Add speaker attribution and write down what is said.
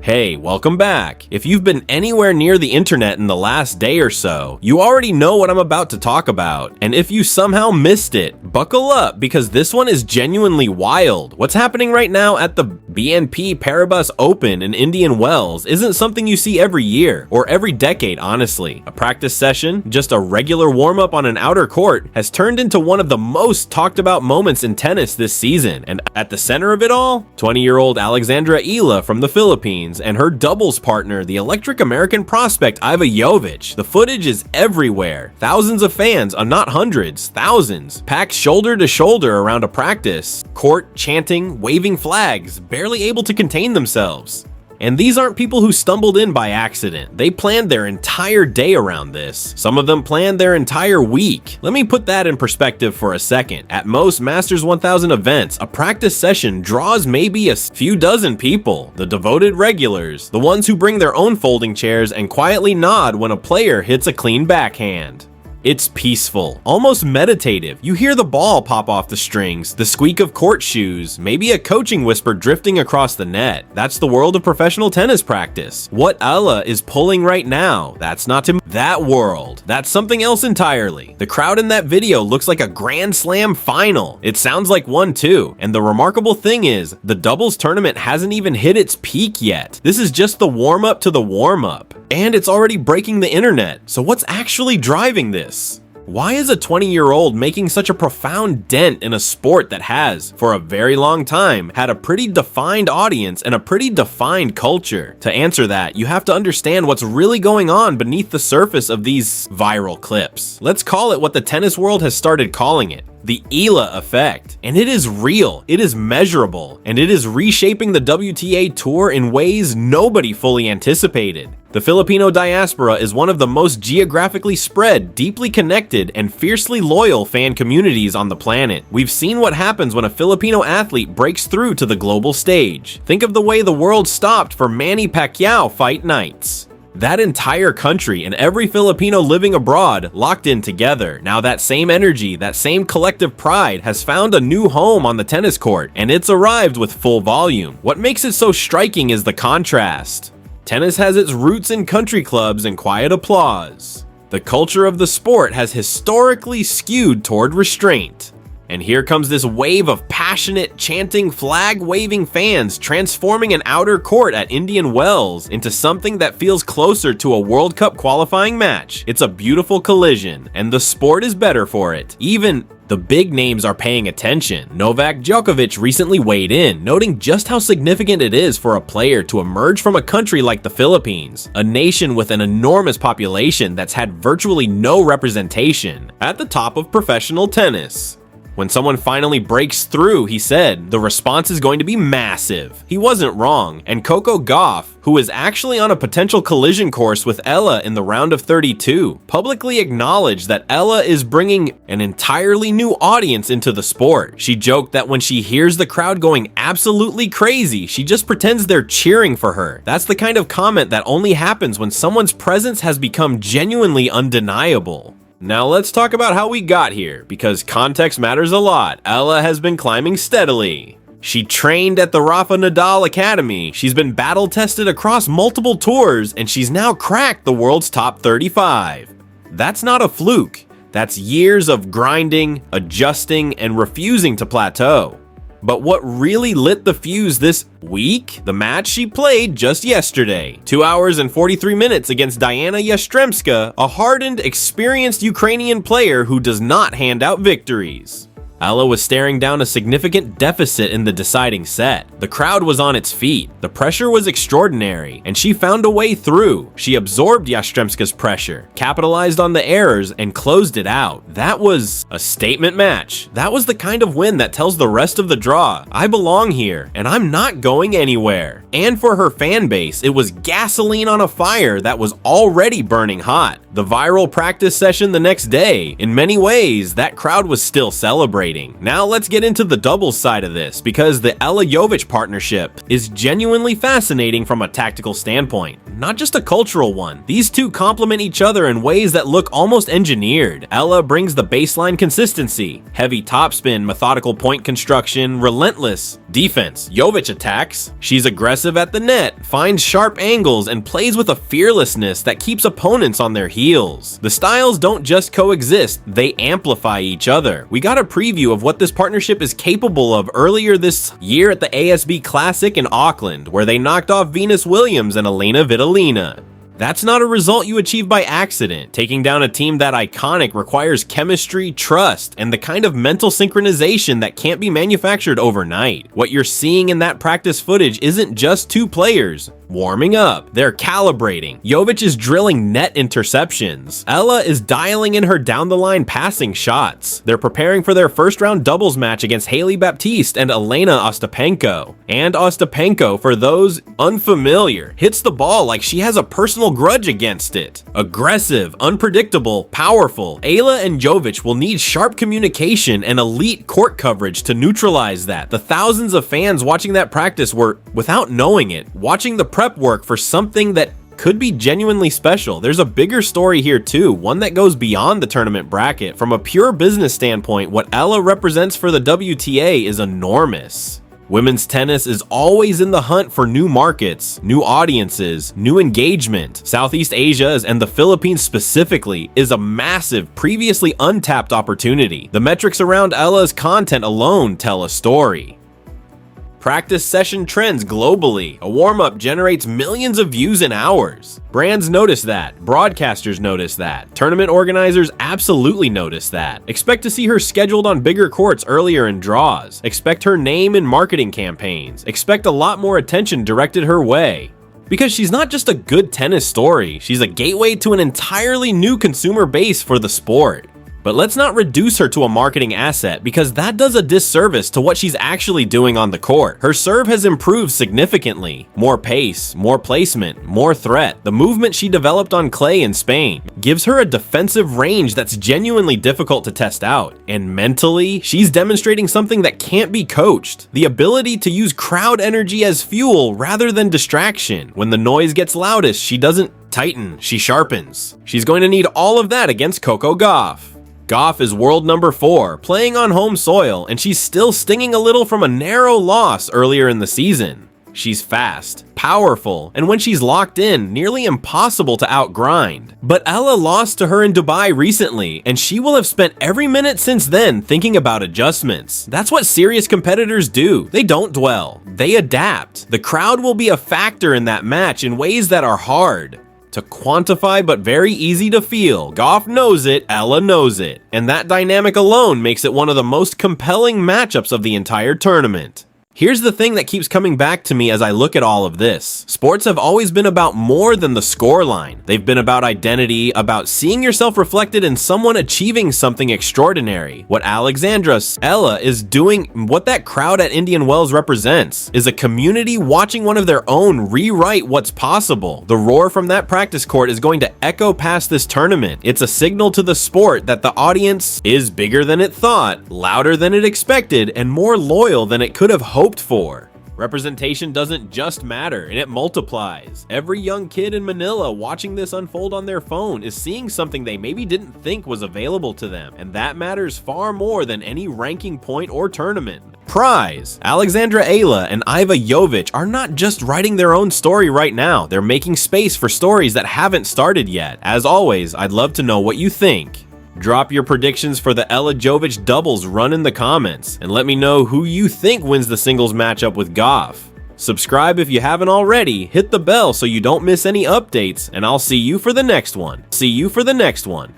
Speaker 1: Hey, welcome back. If you've been anywhere near the internet in the last day or so, you already know what I'm about to talk about. And if you somehow missed it, buckle up because this one is genuinely wild. What's happening right now at the BNP Paribas Open in Indian Wells isn't something you see every year, or every decade honestly. A practice session, just a regular warm-up on an outer court, has turned into one of the most talked about moments in tennis this season. And at the center of it all, 20-year-old Alexandra Eala from the Philippines and her doubles partner, the electric American prospect Iva Jovic. The footage is everywhere. Thousands of fans, not hundreds, thousands, packed shoulder to shoulder around a practice court, chanting, waving flags, barely able to contain themselves. And these aren't people who stumbled in by accident. They planned their entire day around this. Some of them planned their entire week. Let me put that in perspective for a second. At most Masters 1000 events, a practice session draws maybe a few dozen people. The devoted regulars, the ones who bring their own folding chairs and quietly nod when a player hits a clean backhand. It's peaceful, almost meditative. You hear the ball pop off the strings, the squeak of court shoes, maybe a coaching whisper drifting across the net. That's the world of professional tennis practice. What Eala is pulling right now, that's not to that world. That's something else entirely. The crowd in that video looks like a Grand Slam final. It sounds like one too. And the remarkable thing is, the doubles tournament hasn't even hit its peak yet. This is just the warm-up to the warm-up. And it's already breaking the internet. So what's actually driving this? Why is a 20-year-old making such a profound dent in a sport that has, for a very long time, had a pretty defined audience and a pretty defined culture? To answer that, you have to understand what's really going on beneath the surface of these viral clips. Let's call it what the tennis world has started calling it: the Eala effect. And it is real, it is measurable, and it is reshaping the WTA Tour in ways nobody fully anticipated. The Filipino diaspora is one of the most geographically spread, deeply connected, and fiercely loyal fan communities on the planet. We've seen what happens when a Filipino athlete breaks through to the global stage. Think of the way the world stopped for Manny Pacquiao fight nights. That entire country and every Filipino living abroad locked in together. Now that same energy, that same collective pride has found a new home on the tennis court, and it's arrived with full volume. What makes it so striking is the contrast. Tennis has its roots in country clubs and quiet applause. The culture of the sport has historically skewed toward restraint. And here comes this wave of passionate, chanting, flag-waving fans transforming an outer court at Indian Wells into something that feels closer to a World Cup qualifying match. It's a beautiful collision, and the sport is better for it. Even the big names are paying attention. Novak Djokovic recently weighed in, noting just how significant it is for a player to emerge from a country like the Philippines, a nation with an enormous population that's had virtually no representation, at the top of professional tennis. When someone finally breaks through, he said, the response is going to be massive. He wasn't wrong, and Coco Gauff, who is actually on a potential collision course with Eala in the round of 32, publicly acknowledged that Eala is bringing an entirely new audience into the sport. She joked that when she hears the crowd going absolutely crazy, she just pretends they're cheering for her. That's the kind of comment that only happens when someone's presence has become genuinely undeniable. Now let's talk about how we got here, because context matters a lot. Eala has been climbing steadily. She trained at the Rafa Nadal Academy, she's been battle tested across multiple tours, and she's now cracked the world's top 35. That's not a fluke. That's years of grinding, adjusting, and refusing to plateau. But what really lit the fuse this week? The match she played just yesterday. 2 hours and 43 minutes against Diana Yastremska, a hardened, experienced Ukrainian player who does not hand out victories. Eala was staring down a significant deficit in the deciding set. The crowd was on its feet. The pressure was extraordinary, and she found a way through. She absorbed Yastremska's pressure, capitalized on the errors, and closed it out. That was a statement match. That was the kind of win that tells the rest of the draw, I belong here, and I'm not going anywhere. And for her fan base, it was gasoline on a fire that was already burning hot. The viral practice session the next day, in many ways, that crowd was still celebrating. celebrating. Now let's get into the doubles side of this, because the Eala Jovic partnership is genuinely fascinating from a tactical standpoint, not just a cultural one. These two complement each other in ways that look almost engineered. Eala brings the baseline consistency, heavy topspin, methodical point construction, relentless defense. Jovic attacks. She's aggressive at the net, finds sharp angles, and plays with a fearlessness that keeps opponents on their heels. The styles don't just coexist, they amplify each other. We got a preview of what this partnership is capable of earlier this year at the ASB Classic in Auckland, where they knocked off Venus Williams and Elena Vitolina. That's not a result you achieve by accident. Taking down a team that iconic requires chemistry, trust, and the kind of mental synchronization that can't be manufactured overnight. What you're seeing in that practice footage isn't just two players warming up, they're calibrating. Jovic is drilling net interceptions. Eala is dialing in her down-the-line passing shots. They're preparing for their first-round doubles match against Haley Baptiste and Elena Ostapenko. And Ostapenko, for those unfamiliar, hits the ball like she has a personal grudge against it. Aggressive, unpredictable, powerful. Eala and Jovic will need sharp communication and elite court coverage to neutralize that. The thousands of fans watching that practice were, without knowing it, watching the prep work for something that could be genuinely special. There's a bigger story here too, one that goes beyond the tournament bracket. From a pure business standpoint, what Eala represents for the WTA is enormous. Women's tennis is always in the hunt for new markets, new audiences, new engagement. Southeast Asia, and the Philippines specifically, is a massive, previously untapped opportunity. The metrics around Eala's content alone tell a story. Practice session trends globally. A warm-up generates millions of views in hours. Brands notice that. Broadcasters notice that. Tournament organizers absolutely notice that. Expect to see her scheduled on bigger courts earlier in draws. Expect her name in marketing campaigns. Expect a lot more attention directed her way. Because she's not just a good tennis story, she's a gateway to an entirely new consumer base for the sport. But let's not reduce her to a marketing asset, because that does a disservice to what she's actually doing on the court. Her serve has improved significantly. More pace, more placement, more threat. The movement she developed on clay in Spain gives her a defensive range that's genuinely difficult to test out. And mentally, she's demonstrating something that can't be coached. The ability to use crowd energy as fuel rather than distraction. When the noise gets loudest, she doesn't tighten, she sharpens. She's going to need all of that against Coco Gauff. Gauff is world number 4, playing on home soil, and she's still stinging a little from a narrow loss earlier in the season. She's fast, powerful, and when she's locked in, nearly impossible to outgrind. But Eala lost to her in Dubai recently, and she will have spent every minute since then thinking about adjustments. That's what serious competitors do. They don't dwell, they adapt. The crowd will be a factor in that match in ways that are hard to quantify but very easy to feel. Gauff knows it, Eala knows it. And that dynamic alone makes it one of the most compelling matchups of the entire tournament. Here's the thing that keeps coming back to me as I look at all of this. Sports have always been about more than the scoreline. They've been about identity, about seeing yourself reflected in someone achieving something extraordinary. What Alexandra Eala is doing, what that crowd at Indian Wells represents, is a community watching one of their own rewrite what's possible. The roar from that practice court is going to echo past this tournament. It's a signal to the sport that the audience is bigger than it thought, louder than it expected, and more loyal than it could have hoped for. Representation doesn't just matter, and it multiplies. Every young kid in Manila watching this unfold on their phone is seeing something they maybe didn't think was available to them, and that matters far more than any ranking point or tournament. Prize. Alexandra Eala and Iva Jovic are not just writing their own story right now, they're making space for stories that haven't started yet. As always, I'd love to know what you think. Drop your predictions for the Eala Jovic doubles run in the comments, and let me know who you think wins the singles matchup with Gauff. Subscribe if you haven't already, hit the bell so you don't miss any updates, and I'll see you for the next one.